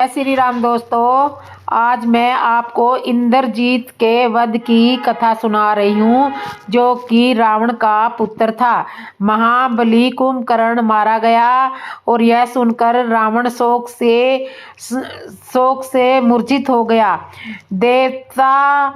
जय श्री राम दोस्तों। आज मैं आपको इंद्रजीत के वध की कथा सुना रही हूँ, जो कि रावण का पुत्र था। महाबली कुंभकर्ण मारा गया और यह सुनकर रावण शोक से मूर्छित हो गया। देवता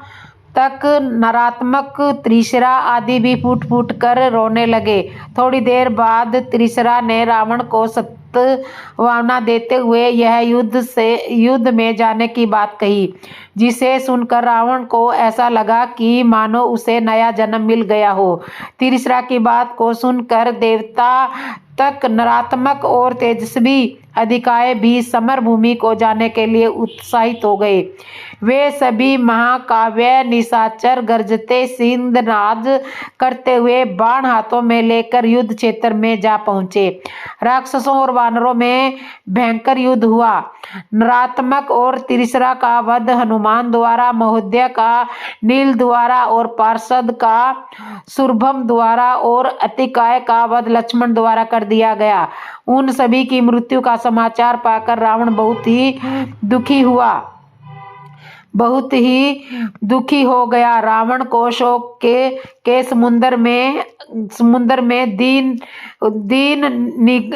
तक नरात्मक त्रिशरा आदि भी फूट फूट कर रोने लगे। थोड़ी देर बाद त्रिशरा ने रावण को सत्वाना देते हुए यह युद्ध में जाने की बात कही, जिसे सुनकर रावण को ऐसा लगा कि मानो उसे नया जन्म मिल गया हो। त्रिशरा की बात को सुनकर देवता तक नरात्मक और तेजस्वी अधिकाय भी समर भूमि को जाने के लिए उत्साहित हो गए। वे सभी महाकाव्य निशाचर गरजते सिंहनाद करते हुए बाण हाथों में लेकर युद्ध क्षेत्र में जा पहुंचे। राक्षसों और वानरों में भयंकर युद्ध हुआ। नरात्मक और त्रिशरा का वध हनुमान द्वारा, महोदय का नील द्वारा और पार्षद का सुरभम द्वारा और अतिकाय का वध लक्ष्मण द्वारा कर दिया गया। उन सभी की मृत्यु का समाचार पाकर रावण बहुत ही दुखी हो गया। रावण को शोक के समुद्र में दीन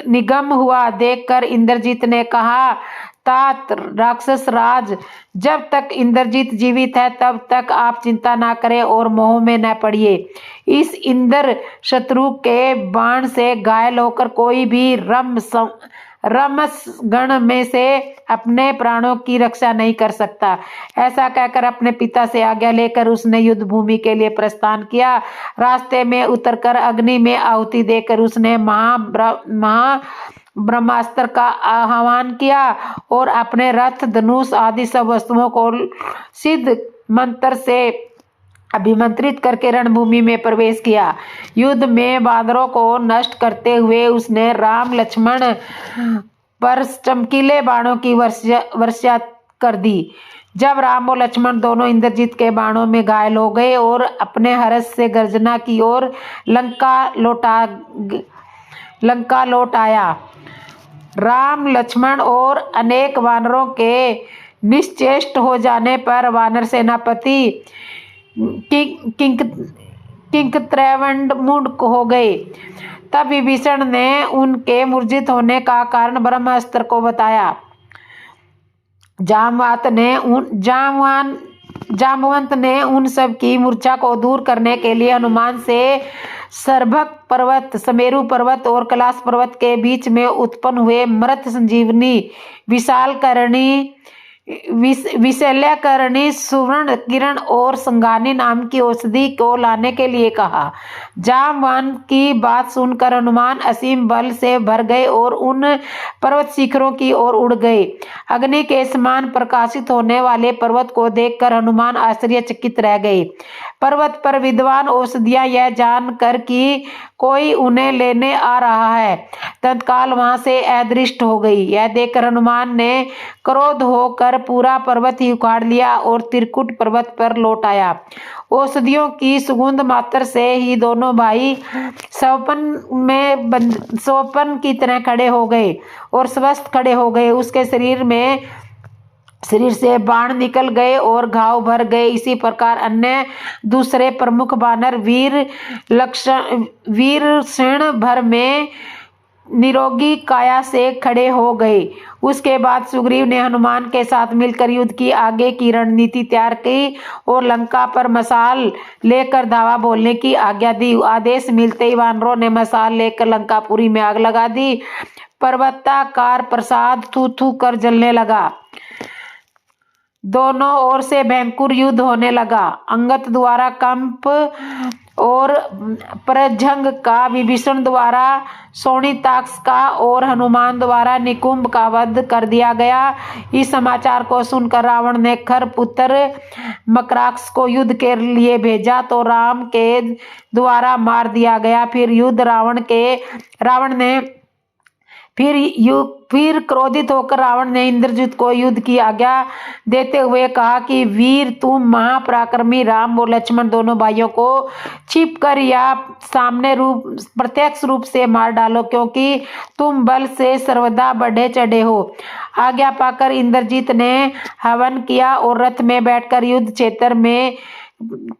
निगम हुआ देखकर इंद्रजीत ने कहा, तात राक्षस राज, जब तक इंद्रजीत जीवित है तब तक आप चिंता ना करें और मोह में न पड़िए। इस इंद्र शत्रु के बाण से घायल होकर कोई भी रमसगण में से अपने प्राणों की रक्षा नहीं कर सकता। ऐसा कहकर अपने पिता से आज्ञा लेकर उसने युद्ध भूमि के लिए प्रस्थान किया। रास्ते में उतरकर अग्नि में आहुति देकर उसने ब्रह्मास्त्र का आह्वान किया और अपने रथ, धनुष आदि सब वस्तुओं को सिद्ध मंत्र से अभिमंत्रित करके रणभूमि में प्रवेश किया। युद्ध में बांदरों को नष्ट करते हुए उसने राम लक्ष्मण पर चमकीले बाणों की वर्षा कर दी। जब राम और लक्ष्मण दोनों इंद्रजीत के बाणों में घायल हो गए और अपने हर्ष से गर्जना की ओर लंका लौट आया। राम, लक्ष्मण और अनेक वानरों के निश्चेष्ट हो जाने पर वानर सेनापति किंकत्रैवंड मूर्ख हो गए। तब विभीषण ने उनके मूर्छित होने का कारण ब्रह्मास्त्र को बताया। जामवंत ने उन सब की मूर्छा को दूर करने के लिए हनुमान से सर्भक पर्वत, समेरु पर्वत और कैलाश पर्वत के बीच में उत्पन्न हुए मृत संजीवनी, विशल्यकरणी, सुवर्ण किरण और संगानी नाम की औषधि को लाने के लिए कहा। जामवान की बात सुनकर हनुमान असीम बल से भर गए और उन पर्वत शिखरों की ओर उड़ गए। अग्नि के समान प्रकाशित होने वाले पर्वत को देखकर हनुमान आश्चर्यचकित रह गए। पर्वत पर विद्वान औषधियां यह जानकर कि कोई उन्हें लेने आ रहा है, तत्काल वहां से अदृष्ट हो गई। यह देखकर हनुमान ने क्रोध होकर पूरा पर्वत ही उखाड़ लिया और त्रिकुट पर्वत पर लौट आया। औषधियों की सुगंध मात्र से ही दोनों भाई स्वपन की तरह खड़े हो गए और स्वस्थ खड़े हो गए। उसके शरीर से बाण निकल गए और घाव भर गए। इसी प्रकार अन्य दूसरे प्रमुख बानर वीर क्षण भर में निरोगी काया से खड़े हो गए। उसके बाद सुग्रीव ने हनुमान के साथ मिलकर युद्ध की आगे की रणनीति तैयार की और लंका पर मसाल लेकर धावा बोलने की आज्ञा दी। आदेश मिलते ही वानरों ने मसाल लेकर लंकापुरी में आग लगा दी। पर्वताकार प्रसाद थू थू कर जलने लगा। दोनों ओर से भयंकर युद्ध होने लगा। अंगद द्वारा कंप और प्रजंग का, विभीषण द्वारा शोणिताक्ष का और हनुमान द्वारा निकुंभ का वध कर दिया गया। इस समाचार को सुनकर रावण ने खरपुत्र मकराक्ष को युद्ध के लिए भेजा तो राम के द्वारा मार दिया गया। फिर फिर क्रोधित होकर रावण ने इंद्रजीत को युद्ध की आज्ञा देते हुए कहा कि वीर, तुम महापराक्रमी राम और लक्ष्मण दोनों भाइयों को छिपकर या सामने प्रत्यक्ष रूप से मार डालो, क्योंकि तुम बल से सर्वदा बढ़े चढ़े हो। आज्ञा पाकर इंद्रजीत ने हवन किया और रथ में बैठकर युद्ध क्षेत्र में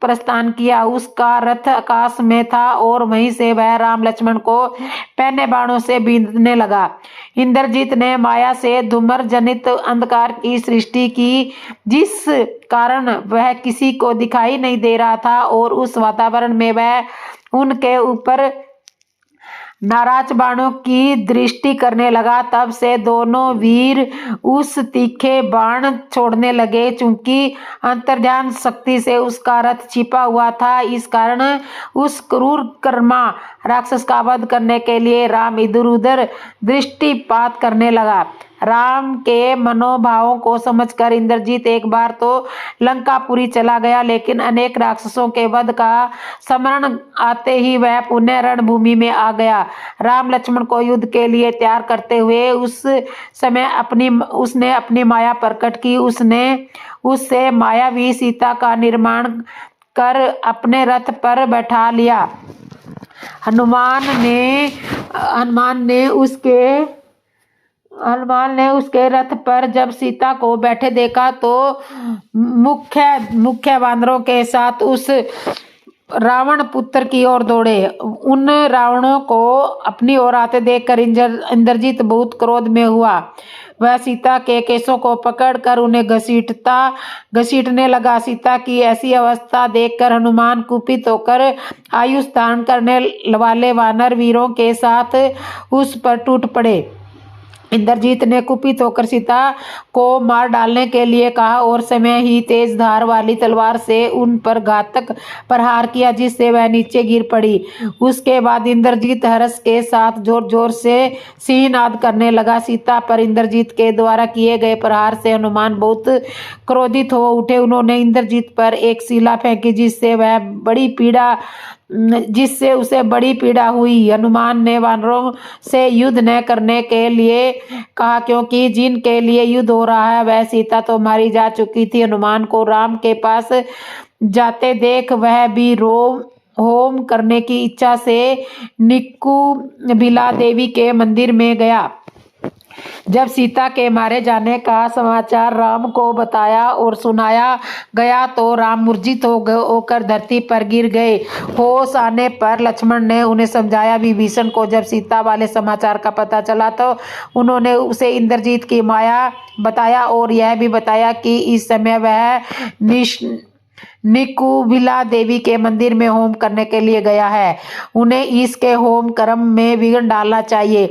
प्रस्थान किया। उसका रथ आकाश में था और वहीं से वह राम लक्ष्मण को पहने बाणों से बींधने लगा। इंद्रजीत ने माया से धूम्र जनित अंधकार की सृष्टि की, जिस कारण वह किसी को दिखाई नहीं दे रहा था, और उस वातावरण में वह उनके ऊपर नाराज बाणों की दृष्टि करने लगा। तब से दोनों वीर उस तीखे बाण छोड़ने लगे। चूंकि अंतर्ध्यान शक्ति से उसका रथ छिपा हुआ था, इस कारण उस क्रूर कर्मा राक्षस का वध करने के लिए राम इधर उधर दृष्टिपात करने लगा। राम के मनोभावों को समझकर इंद्रजीत एक बार तो लंकापुरी चला गया, लेकिन अनेक राक्षसों के वध का स्मरण आते ही वह पुनः रणभूमि में आ गया। राम लक्ष्मण को युद्ध के लिए तैयार करते हुए उस समय उसने अपनी माया प्रकट की। उसने उससे मायावी सीता का निर्माण कर अपने रथ पर बैठा लिया। हनुमान ने उसके रथ पर जब सीता को बैठे देखा तो मुख्य वानरों के साथ उस रावण पुत्र की ओर दौड़े। उन रावणों को अपनी ओर आते देखकर इंद्रजीत बहुत क्रोध में हुआ। वह सीता के केसों को पकड़कर उन्हें घसीटने लगा। सीता की ऐसी अवस्था देखकर हनुमान कुपित होकर आयुष धारण करने वाले वानर वीरों के साथ उस पर टूट पड़े। इंद्रजीत ने कुपित होकर सीता को मार डालने के लिए कहा और समय ही तेज धार वाली तलवार से उन पर घातक प्रहार किया, जिससे वह नीचे गिर पड़ी। उसके बाद इंद्रजीत हर्ष के साथ जोर जोर से सिंहनाद करने लगा। सीता पर इंद्रजीत के द्वारा किए गए प्रहार से हनुमान बहुत क्रोधित हो उठे। उन्होंने इंद्रजीत पर एक शिला फेंकी, जिससे उसे बड़ी पीड़ा हुई। हनुमान ने वानरों से युद्ध न करने के लिए कहा, क्योंकि जिनके लिए युद्ध हो रहा है वह सीता तो मारी जा चुकी थी। हनुमान को राम के पास जाते देख वह भी होम करने की इच्छा से निकुंभिला देवी के मंदिर में गया। जब सीता के मारे जाने का समाचार राम को बताया और सुनाया गया तो राम मूर्छित होकर धरती पर गिर गए। होश आने पर लक्ष्मण ने उन्हें समझाया। विभीषण को जब सीता वाले समाचार का पता चला तो उन्होंने उसे इंद्रजीत की माया बताया और यह भी बताया कि इस समय वह निकुंभिला देवी के मंदिर में होम करने के लिए गया है। उन्हें इसके होम कर्म में विघ्न डालना चाहिए।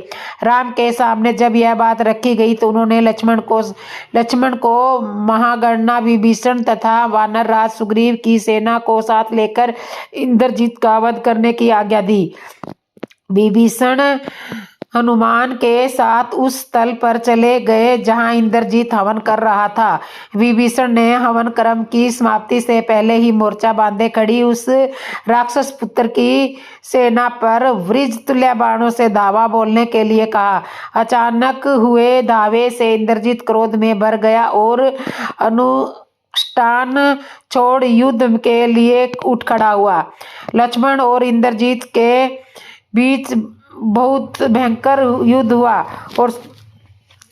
राम के सामने जब यह बात रखी गई तो उन्होंने लक्ष्मण को महागणना विभीषण तथा वानर राज सुग्रीव की सेना को साथ लेकर इंद्रजीत का वध करने की आज्ञा दी। विभीषण हनुमान के साथ उस स्थल पर चले गए जहां इंद्रजीत हवन कर रहा था। विभीषण ने हवन कर्म की समाप्ति से पहले ही मोर्चा बांधे खड़ी उस राक्षस पुत्र की सेना पर वृज तुल्य बाणों से धावा बोलने के लिए कहा। अचानक हुए धावे से इंद्रजीत क्रोध में भर गया और अनुष्ठान छोड़ युद्ध के लिए उठ खड़ा हुआ। लक्ष्मण और इंद्रजीत के बीच बहुत भयंकर युद्ध हुआ और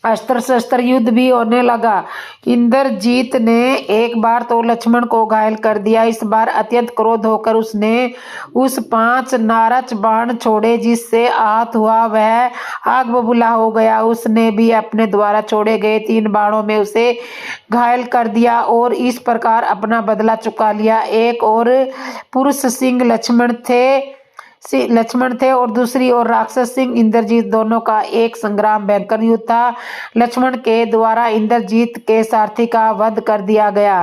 अस्त्र शस्त्र युद्ध भी होने लगा। इंद्रजीत ने एक बार तो लक्ष्मण को घायल कर दिया। इस बार अत्यंत क्रोध होकर उसने उस 5 नारच बाण छोड़े, जिससे आहत हुआ वह आग बबूला हो गया। उसने भी अपने द्वारा छोड़े गए 3 बाणों में उसे घायल कर दिया और इस प्रकार अपना बदला चुका लिया। एक और पुरुष सिंह लक्ष्मण थे और दूसरी ओर राक्षस सिंह इंद्रजीत। दोनों का एक संग्राम भयंकर युद्ध था। लक्ष्मण के द्वारा इंद्रजीत के सारथी का वध कर दिया गया।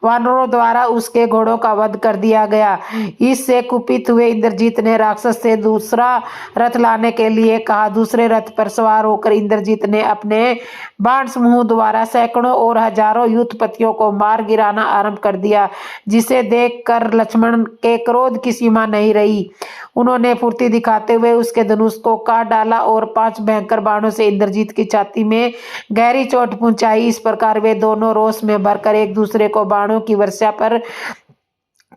वानरों द्वारा उसके घोड़ों का वध कर दिया गया। इससे कुपित हुए इंद्रजीत ने राक्षस से दूसरा रथ लाने के लिए कहा। दूसरे रथ पर सवार होकर इंद्रजीत ने अपने बाण समूह द्वारा सैकड़ों और हजारों युद्धपतियों को मार गिराना आरंभ कर दिया, जिसे देखकर लक्ष्मण के क्रोध की सीमा नहीं रही। उन्होंने फुर्ती दिखाते हुए उसके धनुष को काट डाला और 5 भयंकर बाणों से इंद्रजीत की छाती में गहरी चोट पहुंचाई। इस प्रकार वे दोनों रोष में भरकर एक दूसरे को बाणों की वर्षा पर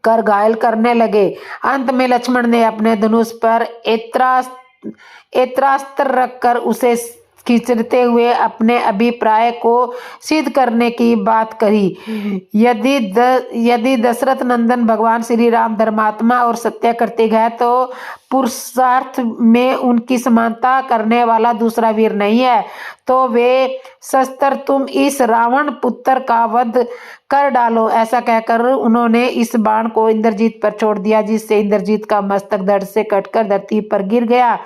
कर घायल करने लगे। अंत में लक्ष्मण ने अपने धनुष पर एत्रास्त्र रखकर उसे खींचते हुए अपने अभिप्राय को सिद्ध करने की बात कही। यदि दशरथ नंदन भगवान श्री राम धर्मात्मा और सत्य कृतिक है, तो पुरुषार्थ में उनकी समानता करने वाला दूसरा वीर नहीं है। तो वे शस्त्र तुम इस रावण पुत्र का वध कर डालो। ऐसा कहकर उन्होंने इस बाण को इंद्रजीत पर छोड़ दिया, जिससे इंद्रजीत का मस्तक दर्द से कटकर धरती पर गिर गया।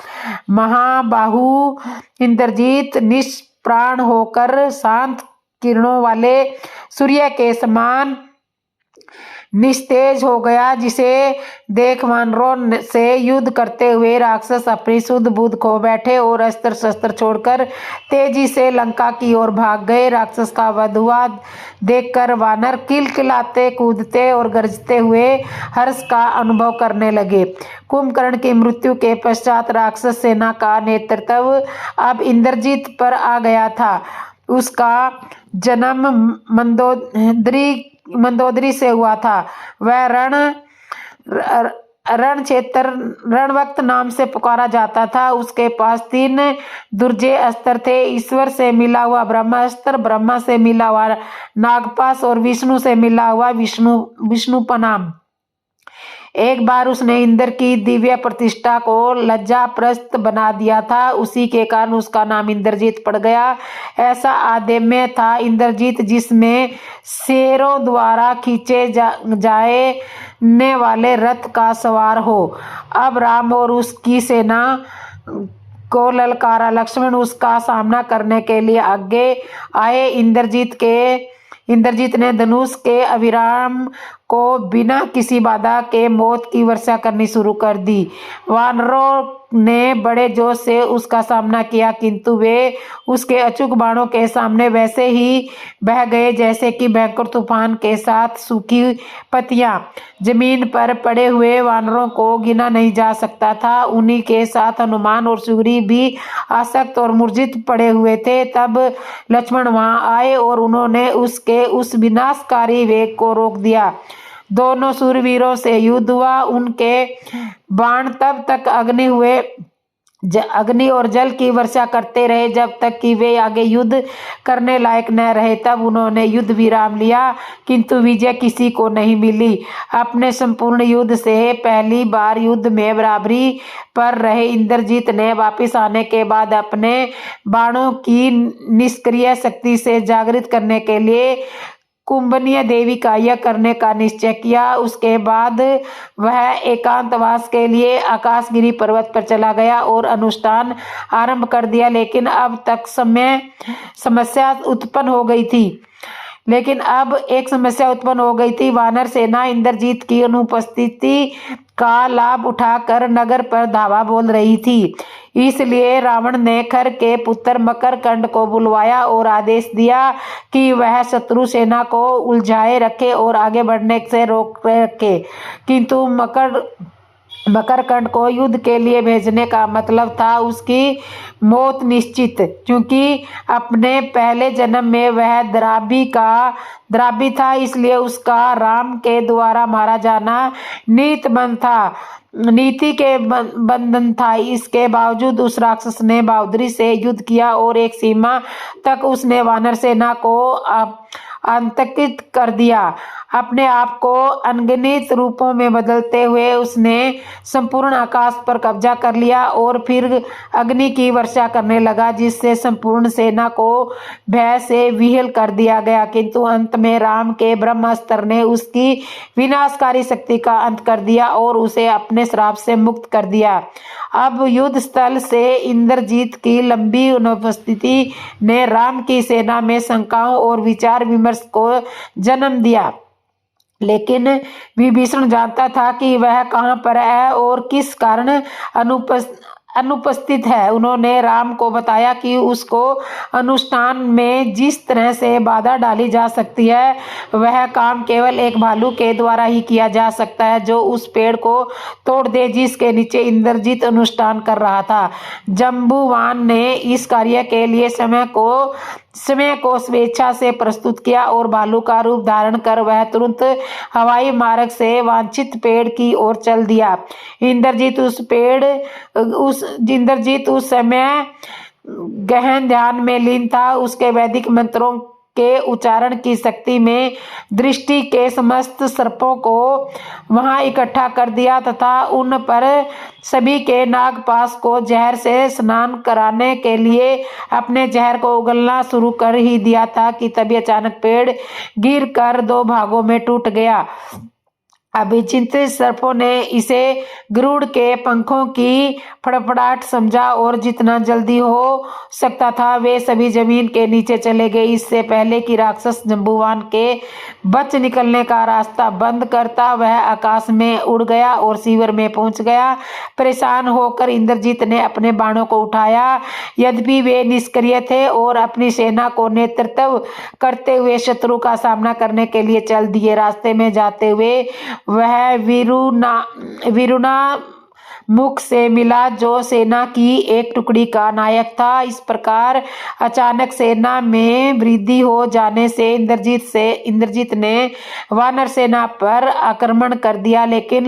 महाबाहु इंद्रजीत निष्प्राण होकर शांत किरणों वाले सूर्य के समान निस्तेज हो गया, जिसे देख वानरों से युद्ध करते हुए राक्षस अपनी शुद्ध बुद्ध खो बैठे और अस्त्र शस्त्र छोड़कर तेजी से लंका की ओर भाग गए। राक्षस का वध हुआ देखकर वानर किलकिलाते, कूदते और गरजते हुए हर्ष का अनुभव करने लगे। कुंभकर्ण की मृत्यु के पश्चात राक्षस सेना का नेतृत्व अब इंद्रजीत पर आ गया था। उसका जन्म मंदोदरी से हुआ था। वह रण क्षेत्र रणवक्त नाम से पुकारा जाता था। उसके पास 3 दुर्जय अस्त्र थे: ईश्वर से मिला हुआ ब्रह्मास्त्र, ब्रह्मा से मिला हुआ नागपाश और विष्णु से मिला हुआ विष्णुपनाम। एक बार उसने इंद्र की दिव्य प्रतिष्ठा को लज्जाप्रस्त बना दिया था। उसी के कारण उसका नाम इंद्रजीत पड़ गया। ऐसा आदम्य था इंद्रजीत, जिसमें शेरों द्वारा खींचे जाने वाले रथ का सवार हो। अब राम और उसकी सेना को ललकारा। लक्ष्मण उसका सामना करने के लिए आगे आए। इंद्रजीत ने धनुष के अभिराम को बिना किसी बाधा के मौत की वर्षा करनी शुरू कर दी। वानरों ने बड़े जोश से उसका सामना किया, किंतु वे उसके अचूक बाणों के सामने वैसे ही बह गए जैसे कि भयंकर तूफान के साथ सूखी पत्तियां। जमीन पर पड़े हुए वानरों को गिना नहीं जा सकता था। उन्हीं के साथ हनुमान और सुग्रीव भी आसक्त और मूर्छित पड़े हुए थे। तब लक्ष्मण वहां आए और उन्होंने उसके उस विनाशकारी वेग को रोक दिया। दोनों सूरवीरों से युद्ध हुआ। उनके बाण तब तक अग्नि और जल की वर्षा करते रहे जब तक कि वे आगे युद्ध करने लायक न रहे। तब उन्होंने युद्ध विराम लिया, किंतु विजय किसी को नहीं मिली। अपने संपूर्ण युद्ध से पहली बार युद्ध में बराबरी पर रहे इंद्रजीत ने वापस आने के बाद अपने बाणों की निष्क्रिय शक्ति से जागृत करने के लिए कुंभनीय देवी का यज्ञ करने का निश्चय किया। उसके बाद वह एकांतवास के लिए आकाशगिरी पर्वत पर चला गया और अनुष्ठान आरंभ कर दिया। लेकिन अब एक समस्या उत्पन्न हो गई थी। वानर सेना इंद्रजीत की अनुपस्थिति का लाभ उठाकर नगर पर धावा बोल रही थी। इसलिए रावण ने खर के पुत्र मकरकंड को बुलवाया और आदेश दिया कि वह शत्रु सेना को उलझाए रखे और आगे बढ़ने से रोक रखे। किंतु मकरकंड को युद्ध के लिए भेजने का मतलब था उसकी मौत निश्चित, क्योंकि अपने पहले जन्म में वह द्राबी था। इसलिए उसका राम के द्वारा मारा जाना नीति के बंधन था। इसके बावजूद उस राक्षस ने बहादुरी से युद्ध किया और एक सीमा तक उसने वानर सेना को आतंकित कर दिया। अपने आप को अनगिनत रूपों में बदलते हुए उसने संपूर्ण आकाश पर कब्जा कर लिया और फिर अग्नि की वर्षा करने लगा, जिससे संपूर्ण सेना को भय से विह्वल कर दिया गया। किंतु अंत में राम के ब्रह्मास्त्र ने उसकी विनाशकारी शक्ति का अंत कर दिया और उसे अपने श्राप से मुक्त कर दिया। अब युद्ध स्थल से इंद्रजीत की लंबी अनुपस्थिति ने राम की सेना में शंकाओं और विचार विमर्श को जन्म दिया। लेकिन विभीषण जानता था कि वह कहाँ पर है और किस कारण अनुपस्थित है। उन्होंने राम को बताया कि उसको अनुष्ठान में जिस तरह से बाधा डाली जा सकती है, वह काम केवल एक भालू के द्वारा ही किया जा सकता है, जो उस पेड़ को तोड़ दे जिसके नीचे इंद्रजीत अनुष्ठान कर रहा था। जम्बुवान ने इस कार्य के लिए समय को स्वेच्छा से प्रस्तुत किया और भालू का रूप धारण कर वह तुरंत हवाई मार्ग से वांछित पेड़ की ओर चल दिया। इंद्रजीत उस समय गहन ध्यान में लीन था। उसके वैदिक मंत्रों के उच्चारण की शक्ति में दृष्टि के समस्त सर्पों को वहां इकट्ठा कर दिया तथा उन पर सभी के नागपाश को जहर से स्नान कराने के लिए अपने जहर को उगलना शुरू कर ही दिया था कि तभी अचानक पेड़ गिरकर 2 भागों में टूट गया। अभिचिंतित सर्पों ने इसे गरुड़ के पंखों की फड़फड़ाहट समझा और जितना जल्दी हो सकता था वे सभी जमीन के नीचे चले गए, इससे पहले कि राक्षस जम्बुवान के बच निकलने का रास्ता बंद करता वह आकाश में उड़ गया और सीवर में पहुंच गया। परेशान होकर इंद्रजीत ने अपने बाणों को उठाया, यद्यपि वे निष्क्रिय थे और अपनी सेना को नेतृत्व करते हुए शत्रु का सामना करने के लिए चल दिए। रास्ते में जाते हुए वह वीरुना मुख से मिला, जो सेना की एक टुकड़ी का नायक था। इस प्रकार अचानक सेना में वृद्धि हो जाने से इंद्रजीत ने वानर सेना पर आक्रमण कर दिया, लेकिन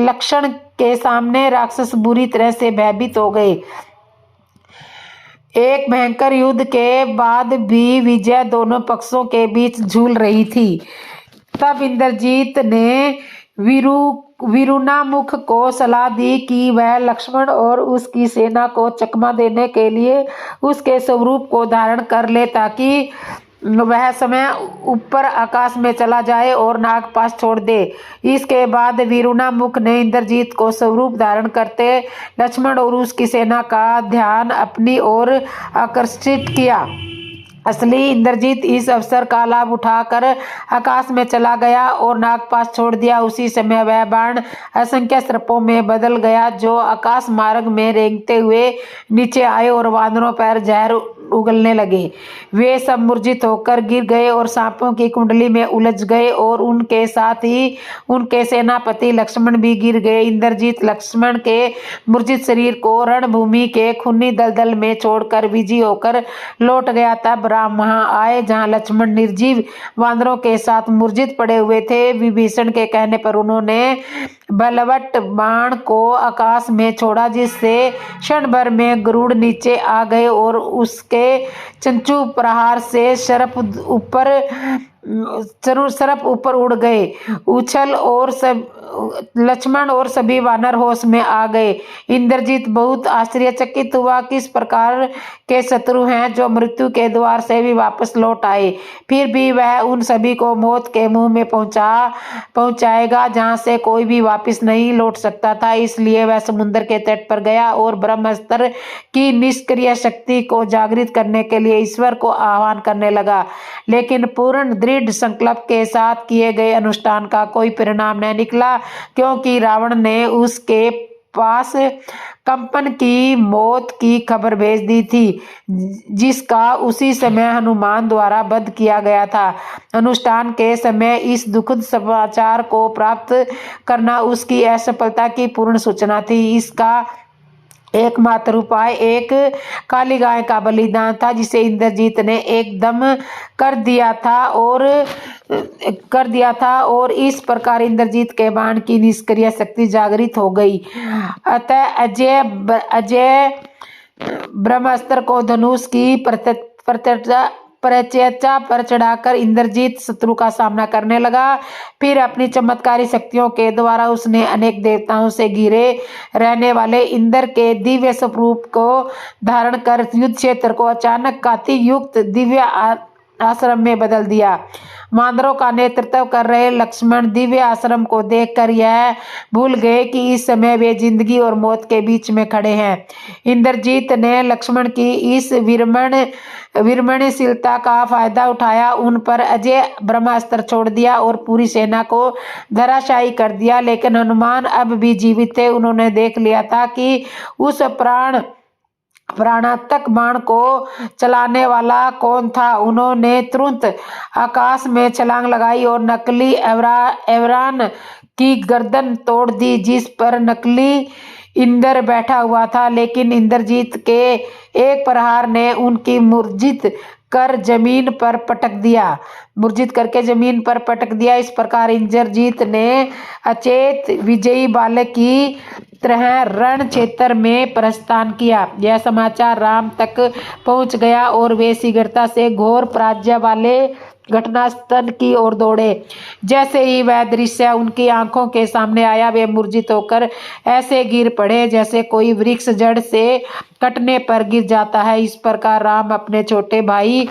लक्षण के सामने राक्षस बुरी तरह से भयभीत हो गए। एक भयंकर युद्ध के बाद भी विजय दोनों पक्षों के बीच झूल रही थी। तब इंद्रजीत ने वीरुनामुख को सलाह दी कि वह लक्ष्मण और उसकी सेना को चकमा देने के लिए उसके स्वरूप को धारण कर ले, ताकि वह समय ऊपर आकाश में चला जाए और नागपाश छोड़ दे। इसके बाद वीरुनामुख ने इंद्रजीत को स्वरूप धारण करते लक्ष्मण और उसकी सेना का ध्यान अपनी ओर आकर्षित किया। असली इंद्रजीत इस अवसर का लाभ उठाकर आकाश में चला गया और नागपाश छोड़ दिया। उसी समय वह बाण असंख्य सर्पों में बदल गया, जो आकाश मार्ग में रेंगते हुए नीचे आए और वानरों पर जहर उगलने लगे। वे सब मूर्छित होकर गिर गए और सांपों की कुंडली में उलझ गए और उनके साथ ही उनके सेनापति लक्ष्मण भी गिर गए। इंद्रजीत लक्ष्मण के मूर्छित शरीर को रणभूमि के खूनी दलदल में छोड़कर विजयी होकर लौट गया। तब राम वहां आए जहां लक्ष्मण निर्जीव वानरों के साथ मूर्छित पड़े हुए थे। विभीषण के कहने पर उन्होंने बलवट बाण को आकाश में छोड़ा, जिससे क्षण भर में गरुड़ नीचे आ गए और उसके चंचू प्रहार से सरप ऊपर उड़ गए। उछल और लक्ष्मण और सभी वानर होश में आ गए। इंद्रजीत बहुत आश्चर्यचकित हुआ, किस प्रकार के शत्रु हैं जो मृत्यु के द्वार से भी वापस लौट आए। फिर भी वह उन सभी को मौत के मुंह में पहुंचाएगा, जहां से कोई भी वापस नहीं लौट सकता था। इसलिए वह समुद्र के तट पर गया और ब्रह्मास्त्र की निष्क्रिय शक्ति को जागृत करने के लिए ईश्वर को आह्वान करने लगा, लेकिन पूर्ण दृढ़ संकल्प के साथ किए गए अनुष्ठान का कोई परिणाम न निकला, क्योंकि रावण ने उसके पास कंपन की मौत की खबर भेज दी थी, जिसका उसी समय हनुमान द्वारा वध किया गया था। अनुष्ठान के समय इस दुखद समाचार को प्राप्त करना उसकी असफलता की पूर्ण सूचना थी। इसका एकमात्र उपाय एक काली गाय का बलिदान था, जिसे इंद्रजीत ने एकदम कर दिया था और इस प्रकार इंद्रजीत के बाण की निष्क्रिय शक्ति जागृत हो गई। अतः अजय ब्रह्मास्त्र को धनुष की परिचर्चा पर चढ़ाकर इंद्रजीत शत्रु का सामना करने लगा। फिर अपनी चमत्कारी शक्तियों के द्वारा उसने अनेक देवताओं से घिरे रहने वाले इंद्र के दिव्य स्वरूप को धारण कर युद्ध क्षेत्र को अचानक कांति युक्त दिव्य आश्रम में बदल दिया। वानरों का नेतृत्व कर रहे लक्ष्मण दिव्य आश्रम को देखकर यह भूल गए कि इस समय वे जिंदगी और मौत के बीच में खड़े हैं। इंद्रजीत ने लक्ष्मण की इस विरमणशीलता का फायदा उठाया, उन पर अजय ब्रह्मास्त्र छोड़ दिया और पूरी सेना को धराशायी कर दिया। लेकिन हनुमान अब भी जीवित थे। उन्होंने देख लिया था कि उस प्राणांतक बाण को चलाने वाला कौन था। उन्होंने तुरंत आकाश में छलांग लगाई और नकली एवरान की गर्दन तोड़ दी, जिस पर नकली इंद्र बैठा हुआ था। लेकिन इंद्रजीत के एक प्रहार ने उनकी मूर्छित करके जमीन पर पटक दिया। इस प्रकार इंद्रजीत ने अचेत विजयी बालक की तरह रण क्षेत्र में प्रस्थान किया। यह समाचार राम तक पहुंच गया और वे शीघ्रता से घोर पराजय वाले घटनास्थल की ओर दौड़े। जैसे ही वह दृश्य उनकी आंखों के सामने आया, वे मूर्छित होकर ऐसे गिर पड़े जैसे कोई वृक्ष जड़ से कटने पर गिर जाता है। इस प्रकार राम अपने छोटे भाई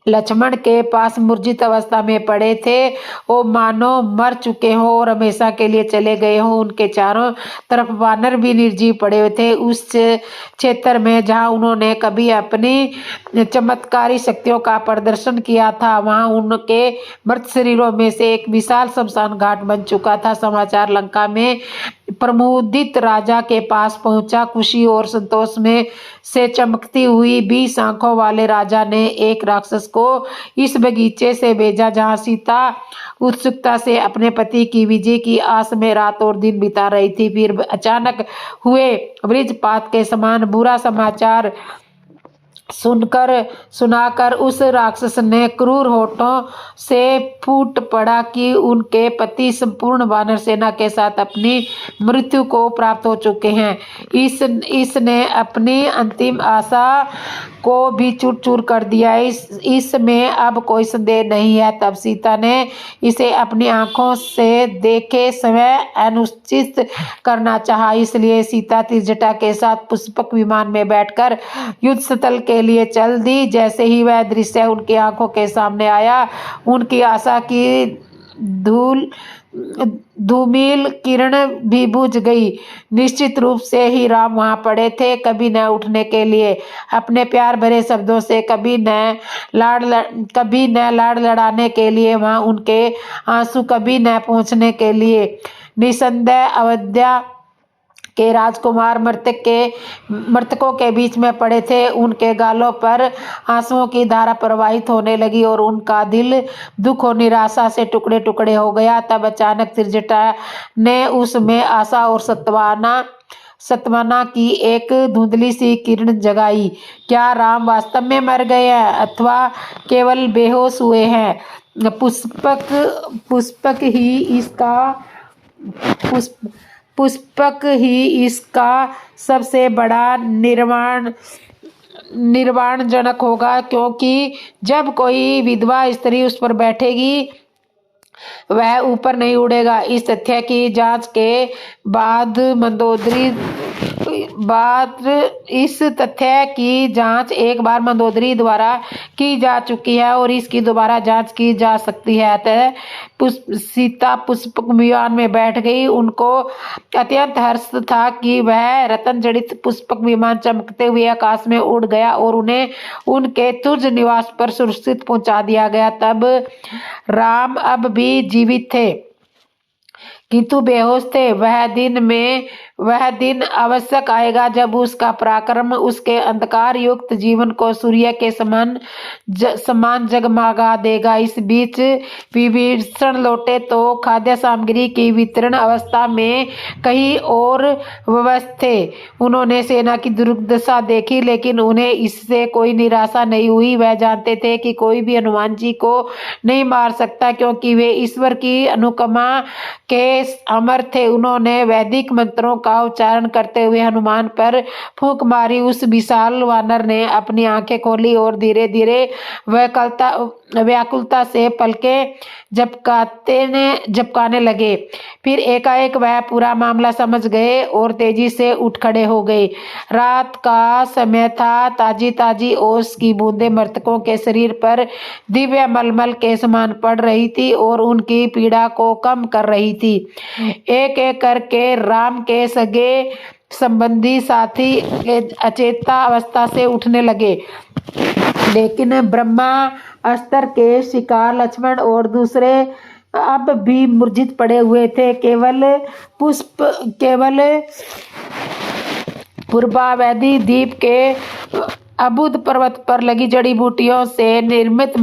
लक्ष्मण के पास मूर्छित अवस्था में पड़े थे। वो मानो मर चुके हों और हमेशा के लिए चले गए हों। उनके चारों तरफ वानर भी निर्जीव पड़े हुए थे। उस क्षेत्र में जहां उन्होंने कभी अपनी चमत्कारी शक्तियों का प्रदर्शन किया था, वहां उनके मृत शरीरों में से एक विशाल शमशान घाट बन चुका था। समाचार लंका में प्रमुदित राजा के पास पहुंचा। खुशी और संतोष में से चमकती हुई 20 आंखों वाले राजा ने एक राक्षस को इस बगीचे से भेजा, जहां सीता उत्सुकता से अपने पति की विजय की आस में रात और दिन बिता रही थी। फिर अचानक हुए वज्रपात के समान बुरा समाचार सुनाकर उस राक्षस ने क्रूर होठों से फूट पड़ा कि उनके पति संपूर्ण वानर सेना के साथ अपनी मृत्यु को प्राप्त हो चुके हैं। इसने अपनी अंतिम आशा को भी चूर-चूर कर दिया। इसमें अब कोई संदेह नहीं है। तब सीता ने इसे अपनी आंखों से देखे समय अनुष्ठित करना चाहा। इसलिए सीता त्रिजटा के साथ पुष्पक विमान में बैठकर युद्ध स्थल के लिए चल दी। जैसे ही वह दृश्य उनकी आंखों के सामने आया, उनकी आशा की धूमिल किरण भी बुझ गई। निश्चित रूप से ही राम वहां पड़े थे, कभी न उठने के लिए। अपने प्यार भरे शब्दों से कभी न लाड़ लड़ाने के लिए, वहां उनके आंसू कभी न पहुंचने के लिए। निसंदेह अयोध्या के राजकुमार मृतकों के बीच में पड़े थे। उनके गालों पर आंसुओं की धारा प्रवाहित होने लगी और उनका दिल दुख और निराशा से टुकड़े टुकड़े हो गया। तब अचानक त्रिजटा ने उसमें आशा और सत्वना की एक धुंधली सी किरण जगाई। क्या राम वास्तव में मर गए हैं अथवा केवल बेहोश हुए हैं? पुष्पक ही इसका सबसे बड़ा निर्वाणजनक होगा, क्योंकि जब कोई विधवा स्त्री उस पर बैठेगी वह ऊपर नहीं उड़ेगा। इस तथ्य की जांच के बाद इस तथ्य की जांच एक बार मंदोदरी द्वारा की जा चुकी है और इसकी दोबारा जांच की जा सकती है। अतः सीता पुष्पक विमान में बैठ गई। उनको अत्यंत हर्ष था कि वह रतन जड़ित पुष्पक विमान चमकते हुए आकाश में उड़ गया और उन्हें उनके तुझ निवास पर सुरक्षित पहुंचा दिया गया। तब राम अब भी जीवित थे किंतु बेहोश थे। वह दिन आवश्यक आएगा जब उसका पराक्रम उसके अंधकार युक्त जीवन को सूर्य के समान जगमगा देगा। इस बीच विभीषण लौटे तो खाद्य सामग्री की वितरण अवस्था में कहीं और व्यस्त थे। उन्होंने सेना की दुर्दशा देखी, लेकिन उन्हें इससे कोई निराशा नहीं हुई। वह जानते थे कि कोई भी हनुमान जी को नहीं मार सकता, क्योंकि वे ईश्वर की अनुकंपा के अमर थे। उन्होंने वैदिक मंत्रों का उच्चारण करते हुए हनुमान पर फूंक मारी। उस विशाल वानर ने अपनी आंखें खोली और धीरे धीरे व्याकुलता से पलकें झपकाने लगे। फिर एकाएक वह पूरा मामला समझ गए और तेजी से उठ खड़े हो गए। रात का समय था। ताजी ताजी ओस की बूंदें मृतकों के शरीर पर दिव्य मलमल के समान पड़ रही थी और उनकी पीड़ा को कम कर रही थी। एक एक करके राम के सगे संबंधी साथी अचेता अवस्था से उठने लगे, लेकिन ब्रह्मास्त्र के शिकार लक्ष्मण और दूसरे अब भी मूर्छित पड़े हुए थे। केवल पूर्वावधि द्वीप के अबुध पर्वत पर लगी जड़ी बूटियों से निर्मित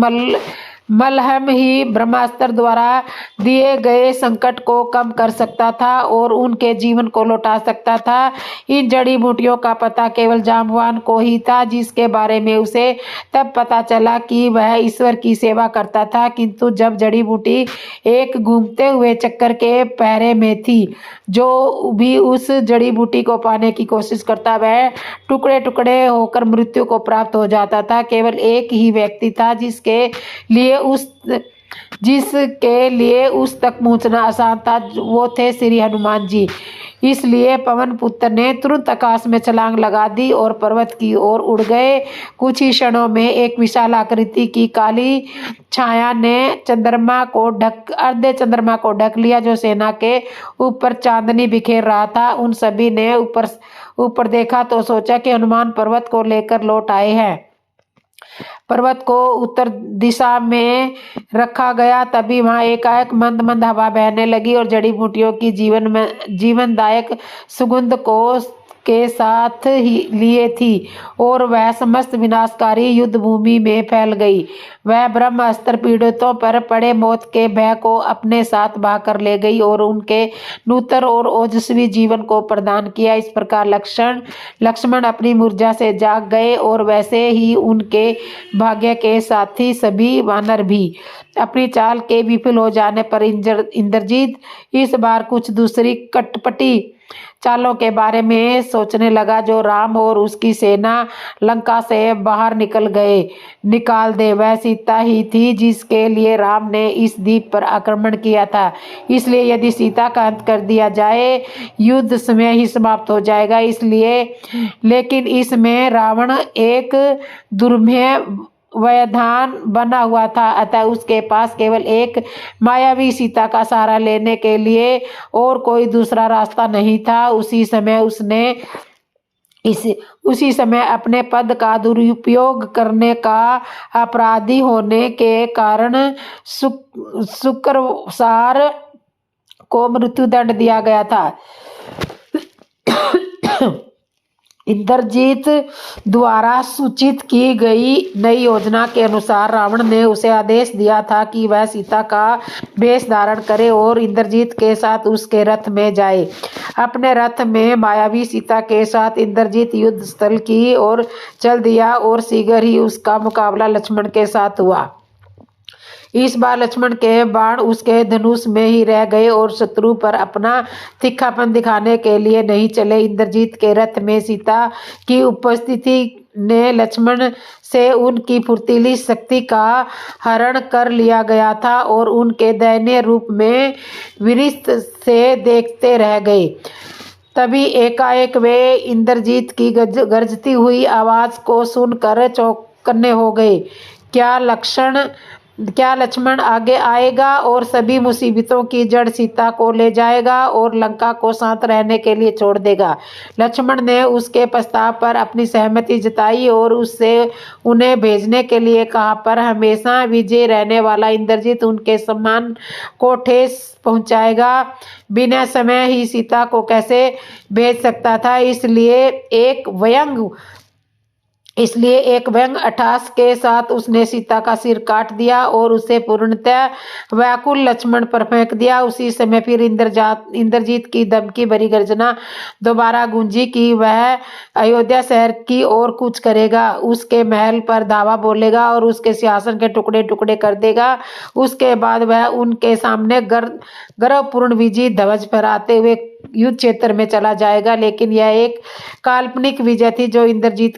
मलहम ही ब्रह्मास्त्र द्वारा दिए गए संकट को कम कर सकता था और उनके जीवन को लौटा सकता था। इन जड़ी बूटियों का पता केवल जाम्बवान को ही था, जिसके बारे में उसे तब पता चला कि वह ईश्वर की सेवा करता था। किंतु जब जड़ी बूटी एक घूमते हुए चक्कर के पहरे में थी, जो भी उस जड़ी बूटी को पाने की कोशिश करता वह टुकड़े टुकड़े होकर मृत्यु को प्राप्त हो जाता था। केवल एक ही व्यक्ति था जिसके लिए उस तक पहुंचना आसान था, वो थे श्री हनुमान जी। इसलिए पवन पुत्र ने तुरंत आकाश में छलांग लगा दी और पर्वत की ओर उड़ गए। कुछ ही क्षणों में एक विशाल आकृति की काली छाया ने अर्धे चंद्रमा को ढक लिया, जो सेना के ऊपर चांदनी बिखेर रहा था। उन सभी ने ऊपर देखा तो सोचा कि हनुमान पर्वत को लेकर लौट आए हैं। पर्वत को उत्तर दिशा में रखा गया। तभी वहां एकाएक मंद मंद हवा बहने लगी और जड़ी बूटियों की जीवनदायक सुगंध को के साथ ही लिए थी और वह समस्त विनाशकारी युद्ध भूमि में फैल गई। वह ब्रह्मास्त्र पीड़ितों पर पड़े मौत के भय को अपने साथ बहाकर ले गई और उनके नूतन और ओजस्वी जीवन को प्रदान किया। इस प्रकार लक्ष्मण अपनी ऊर्जा से जाग गए और वैसे ही उनके भाग्य के साथी सभी वानर भी। अपनी चाल के विफल हो जाने पर इंद्रजीत इस बार कुछ दूसरी कटपटी चालों के बारे में सोचने लगा, जो राम और उसकी सेना लंका से बाहर निकाल दे। वह सीता ही थी जिसके लिए राम ने इस द्वीप पर आक्रमण किया था। इसलिए यदि सीता का अंत कर दिया जाए, युद्ध समय ही समाप्त हो जाएगा। लेकिन इसमें रावण एक दुर्मेय व्यवधान बना हुआ था, अतः उसके पास केवल एक मायावी सीता का सहारा लेने के लिए और कोई दूसरा रास्ता नहीं था। उसी समय अपने पद का दुरुपयोग करने का अपराधी होने के कारण शुक्रसार को मृत्युदंड दिया गया था। इंद्रजीत द्वारा सूचित की गई नई योजना के अनुसार रावण ने उसे आदेश दिया था कि वह सीता का वेश धारण करे और इंद्रजीत के साथ उसके रथ में जाए। अपने रथ में मायावी सीता के साथ इंद्रजीत युद्ध स्थल की ओर चल दिया और शीघ्र ही उसका मुकाबला लक्ष्मण के साथ हुआ। इस बार लक्ष्मण के बाण उसके धनुष में ही रह गए और शत्रु पर अपना तीखापन दिखाने के लिए नहीं चले। इंद्रजीत के रथ में सीता की उपस्थिति ने लक्ष्मण से उनकी फुर्तीली शक्ति का हरण कर लिया गया था और उनके दयनीय रूप में विरक्त से देखते रह गए। तभी एकाएक वे इंद्रजीत की गरजती हुई आवाज को सुनकर चौकन्ने हो गए। क्या लक्ष्मण आगे आएगा और सभी मुसीबतों की जड़ सीता को ले जाएगा और लंका को शांत रहने के लिए छोड़ देगा। लक्ष्मण ने उसके प्रस्ताव पर अपनी सहमति जताई और उससे उन्हें भेजने के लिए कहा, पर हमेशा विजय रहने वाला इंद्रजीत उनके सम्मान को ठेस पहुंचाएगा। बिना समय ही सीता को कैसे भेज सकता था। इसलिए एक व्यंग अट्टहास के साथ उसने सीता का सिर काट दिया और उसे पूर्णतः व्याकुल लक्ष्मण पर फेंक दिया। उसी समय फिर इंद्रजीत की धमकी भरी गर्जना दोबारा गूंजी कि वह अयोध्या शहर की ओर कूच करेगा, उसके महल पर धावा बोलेगा और उसके सिंहासन के टुकड़े टुकड़े कर देगा। उसके बाद वह उनके सामने गर्वपूर्ण विजय ध्वज फहराते हुए युद्ध क्षेत्र में चला जाएगा। लेकिन यह एक काल्पनिक विजय थी जो इंद्रजीत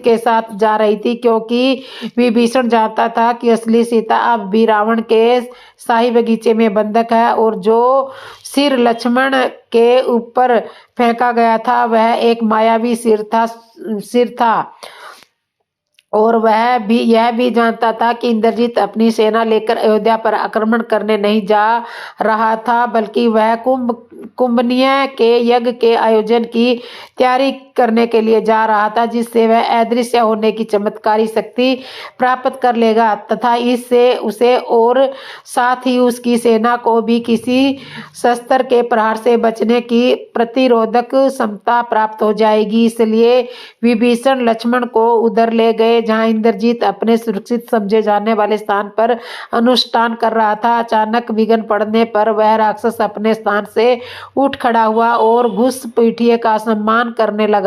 के साथ जा रही थी, क्योंकि विभीषण जानता था कि असली सीता अब भी रावण के शाही बगीचे में बंधक है, और जो सिर लक्ष्मण के ऊपर फेंका गया था वह एक मायावी सिर था। और वह यह भी जानता था कि इंद्रजीत अपनी सेना लेकर अयोध्या पर आक्रमण करने नहीं जा रहा था, बल्कि वह कुंभनीय के यज्ञ के आयोजन की तैयारी करने के लिए जा रहा था, जिससे वह अदृश्य होने की चमत्कारी शक्ति प्राप्त कर लेगा तथा इससे उसे और साथ ही उसकी सेना को भी किसी शस्त्र के प्रहार से बचने की प्रतिरोधक क्षमता प्राप्त हो जाएगी। इसलिए विभीषण लक्ष्मण को उधर ले गए जहां इंद्रजीत अपने सुरक्षित समझे जाने वाले स्थान पर अनुष्ठान कर रहा था। अचानक विघ्न पड़ने पर वह राक्षस अपने स्थान से उठ खड़ा हुआ और घुसपैठिए का सम्मान करने लगा।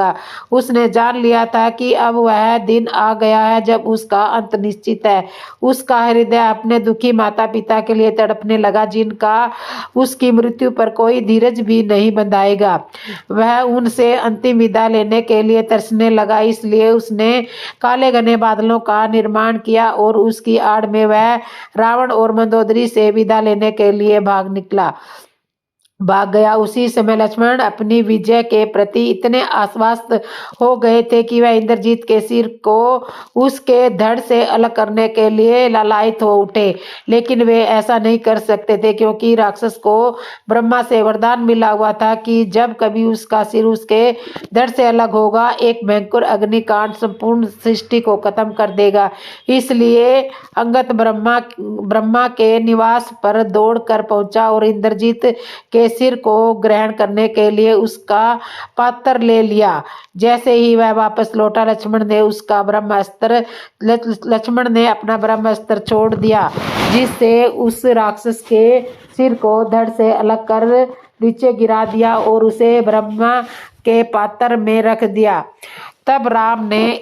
उसने जान लिया था कि अब वह दिन आ गया है जब उसका अंत निश्चित है। उसका हृदय अपने दुखी माता पिता के लिए तड़पने लगा, जिनका उसकी मृत्यु पर कोई धीरज भी नहीं बंधाएगा। वह उनसे अंतिम विदा लेने के लिए तरसने लगा, इसलिए उसने काले घने बादलों का निर्माण किया और उसकी आड़ में वह रावण और मंदोदरी से विदा लेने के लिए भाग गया। उसी समय लक्ष्मण अपनी विजय के प्रति इतने आश्वस्त हो गए थे कि वह इंद्रजीत के सिर को उसके धड़ से अलग करने के लिए लालायित हो उठे, लेकिन वे ऐसा नहीं कर सकते थे, क्योंकि राक्षस को ब्रह्मा से वरदान मिला हुआ था कि जब कभी उसका सिर उसके धड़ से अलग होगा, एक भयंकर अग्निकांड संपूर्ण सृष्टि को खत्म कर देगा। इसलिए अंगद ब्रह्मा के निवास पर दौड़ कर पहुंचा और इंद्रजीत के सिर को ग्रहण करने के लिए उसका पात्र ले लिया। जैसे ही वह वापस लौटा, लक्ष्मण ने अपना ब्रह्मास्त्र छोड़ दिया, जिससे उस राक्षस के सिर को धड़ से अलग कर नीचे गिरा दिया और उसे ब्रह्मा के पात्र में रख दिया। तब राम ने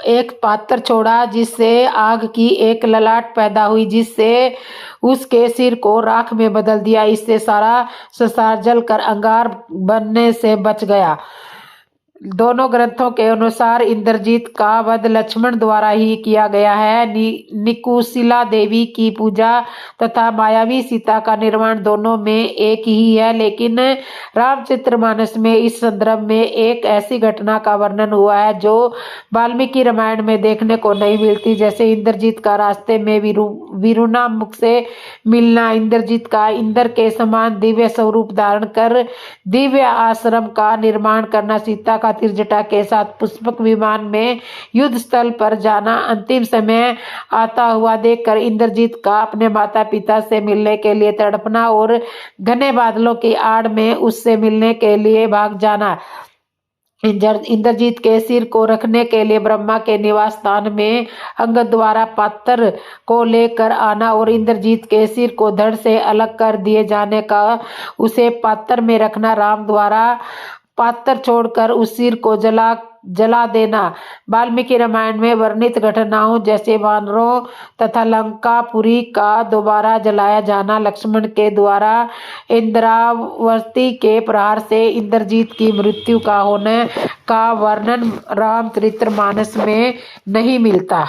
एक पात्र छोड़ा जिससे आग की एक ललाट पैदा हुई, जिससे उसके सिर को राख में बदल दिया। इससे सारा संसार जलकर अंगार बनने से बच गया। दोनों ग्रंथों के अनुसार इंद्रजीत का वध लक्ष्मण द्वारा ही किया गया है। निकुशिला देवी की पूजा तथा मायावी सीता का निर्माण दोनों में एक ही है, लेकिन रामचरितमानस में इस संदर्भ में एक ऐसी घटना का वर्णन हुआ है जो वाल्मीकि रामायण में देखने को नहीं मिलती, जैसे इंद्रजीत का रास्ते में वीरुना मुख से मिलना, इंद्रजीत का इंद्र के समान दिव्य स्वरूप धारण कर दिव्य आश्रम का निर्माण करना, सीता का तिरजटा के साथ पुष्पक विमान में युद्ध स्थल पर जाना, अंतिम समय आता हुआ देखकर इंद्रजीत का अपने माता पिता से मिलने के लिए तड़पना और घने बादलों की आड़ में उससे मिलने के लिए भाग जाना, इंद्रजीत के सिर को रखने के लिए ब्रह्मा के निवास स्थान में अंगद द्वारा पात्र को लेकर आना और इंद्रजीत के सिर को धड़ से अलग कर दिए जाने का उसे पात्र में रखना, राम द्वारा पात्र छोड़कर उस सिर को जला देना, वाल्मीकि रामायण में वर्णित घटनाओं जैसे वानरों तथा लंकापुरी का दोबारा जलाया जाना, लक्ष्मण के द्वारा इंद्रावती के प्रहार से इंद्रजीत की मृत्यु का होने का वर्णन रामचरितमानस में नहीं मिलता।